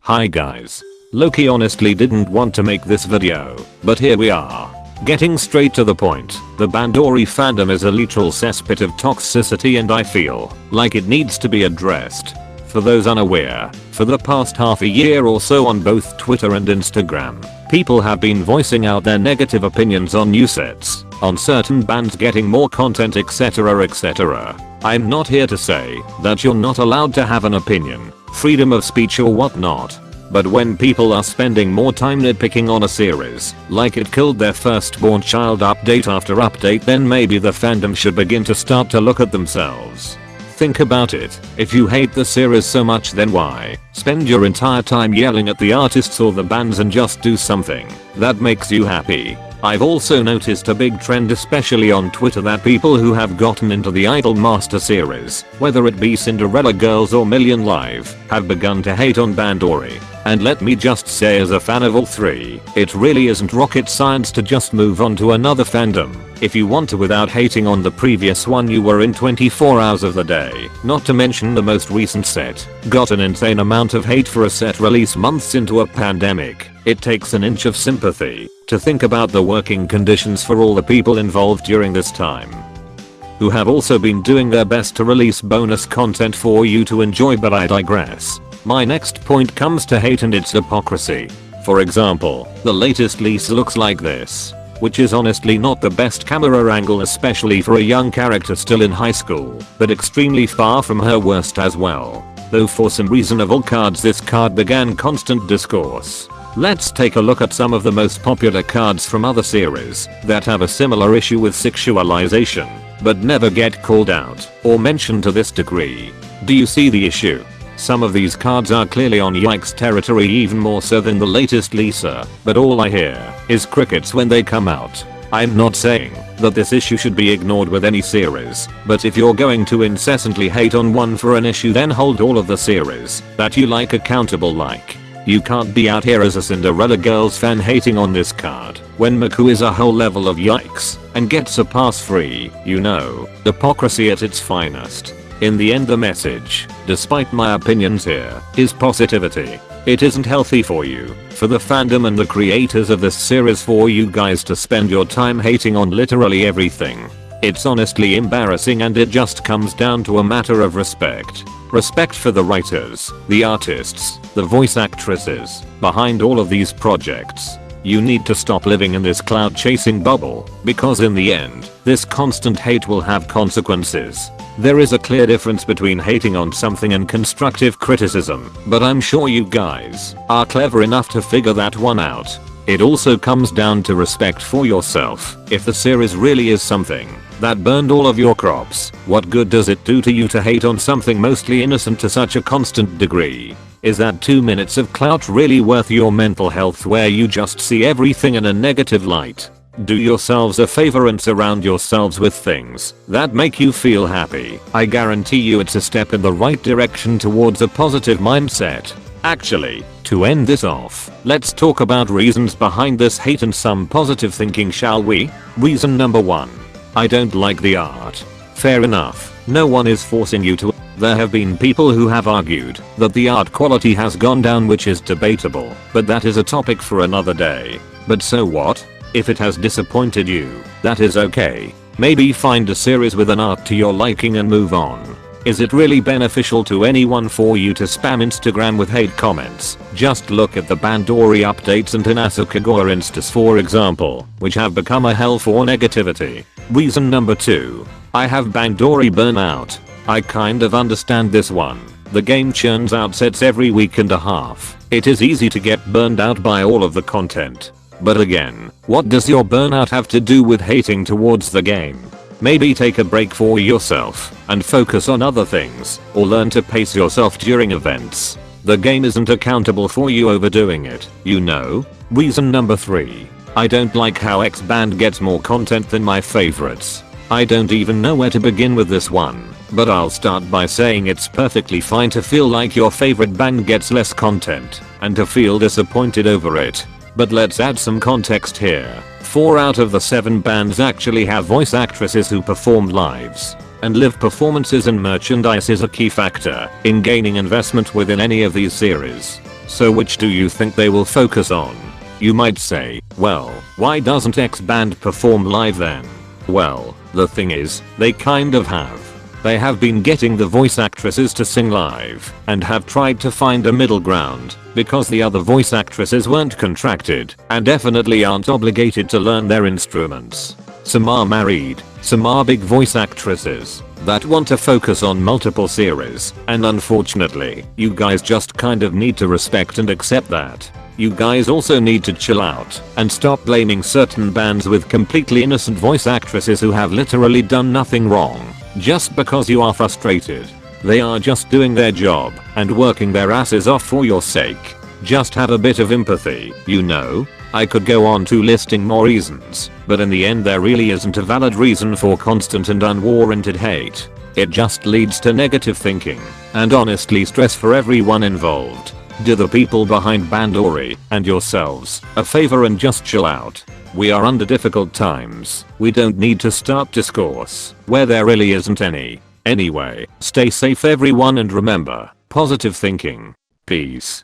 Hi guys. Loki honestly didn't want to make this video, but here we are. Getting straight to the point, the Bandori fandom is a literal cesspit of toxicity and I feel like it needs to be addressed. For those unaware, for the past half a year or so on both Twitter and Instagram, people have been voicing out their negative opinions on new sets, on certain bands getting more content, etc. I'm not here to say that you're not allowed to have an opinion, freedom of speech or whatnot. But when people are spending more time nitpicking on a series, like it killed their firstborn child update after update, then maybe the fandom should begin to start to look at themselves. Think about it, if you hate the series so much, then why spend your entire time yelling at the artists or the bands and just do something that makes you happy? I've also noticed a big trend, especially on Twitter, that people who have gotten into the Idol Master series, whether it be Cinderella Girls or Million Live, have begun to hate on Bandori. And let me just say, as a fan of all three, it really isn't rocket science to just move on to another fandom if you want to without hating on the previous one you were in 24 hours of the day. Not to mention the most recent set got an insane amount of hate for a set release months into a pandemic. It takes an inch of sympathy to think about the working conditions for all the people involved during this time, who have also been doing their best to release bonus content for you to enjoy, but I digress. My next point comes to hate and its hypocrisy. For example, the latest lease looks like this, which is honestly not the best camera angle, especially for a young character still in high school, but extremely far from her worst as well. Though for some reasonable cards this card began constant discourse. Let's take a look at some of the most popular cards from other series that have a similar issue with sexualization, but never get called out or mentioned to this degree. Do you see the issue? Some of these cards are clearly on yikes territory, even more so than the latest Lisa, but all I hear is crickets when they come out. I'm not saying that this issue should be ignored with any series, but if you're going to incessantly hate on one for an issue, then hold all of the series that you like accountable. Like, you can't be out here as a Cinderella Girls fan hating on this card when Maku is a whole level of yikes and gets a pass free. You know, hypocrisy at its finest. In the end, the message, despite my opinions here, is positivity. It isn't healthy for you, for the fandom and the creators of this series, for you guys to spend your time hating on literally everything. It's honestly embarrassing, and it just comes down to a matter of respect. Respect for the writers, the artists, the voice actresses behind all of these projects. You need to stop living in this cloud chasing bubble, because in the end, this constant hate will have consequences. There is a clear difference between hating on something and constructive criticism, but I'm sure you guys are clever enough to figure that one out. It also comes down to respect for yourself. If the series really is something that burned all of your crops, what good does it do to you to hate on something mostly innocent to such a constant degree? Is that 2 minutes of clout really worth your mental health, where you just see everything in a negative light? Do yourselves a favor and surround yourselves with things that make you feel happy. I guarantee you it's a step in the right direction towards a positive mindset. Actually, to end this off, let's talk about reasons behind this hate and some positive thinking, shall we? Reason number 1. I don't like the art. Fair enough, no one is forcing you to. There have been people who have argued that the art quality has gone down, which is debatable, but that is a topic for another day. But so what? If it has disappointed you, that is okay. Maybe find a series with an art to your liking and move on. Is it really beneficial to anyone for you to spam Instagram with hate comments? Just look at the Bandori updates and Hinata Kagura instas, for example, which have become a hell for negativity. Reason number 2. I have Bandori burnout. I kind of understand this one. The game churns out sets every week and a half. It is easy to get burned out by all of the content. But again, what does your burnout have to do with hating towards the game? Maybe take a break for yourself and focus on other things, or learn to pace yourself during events. The game isn't accountable for you overdoing it, you know? Reason number 3. I don't like how X band gets more content than my favorites. I don't even know where to begin with this one, but I'll start by saying it's perfectly fine to feel like your favorite band gets less content and to feel disappointed over it. But let's add some context here. 4 out of the 7 bands actually have voice actresses who perform lives, and live performances and merchandise is a key factor in gaining investment within any of these series. So which do you think they will focus on? You might say, well, why doesn't X band perform live then? Well, the thing is, they kind of have. They have been getting the voice actresses to sing live and have tried to find a middle ground because the other voice actresses weren't contracted and definitely aren't obligated to learn their instruments. Some are married, some are big voice actresses that want to focus on multiple series, and unfortunately, you guys just kind of need to respect and accept that. You guys also need to chill out and stop blaming certain bands with completely innocent voice actresses who have literally done nothing wrong just because you are frustrated. They are just doing their job and working their asses off for your sake. Just have a bit of empathy, you know? I could go on to listing more reasons, but in the end there really isn't a valid reason for constant and unwarranted hate. It just leads to negative thinking and honestly stress for everyone involved. Do the people behind Bandori and yourselves a favor and just chill out. We are under difficult times. We don't need to start discourse where there really isn't any. Anyway, stay safe everyone and remember, positive thinking. Peace.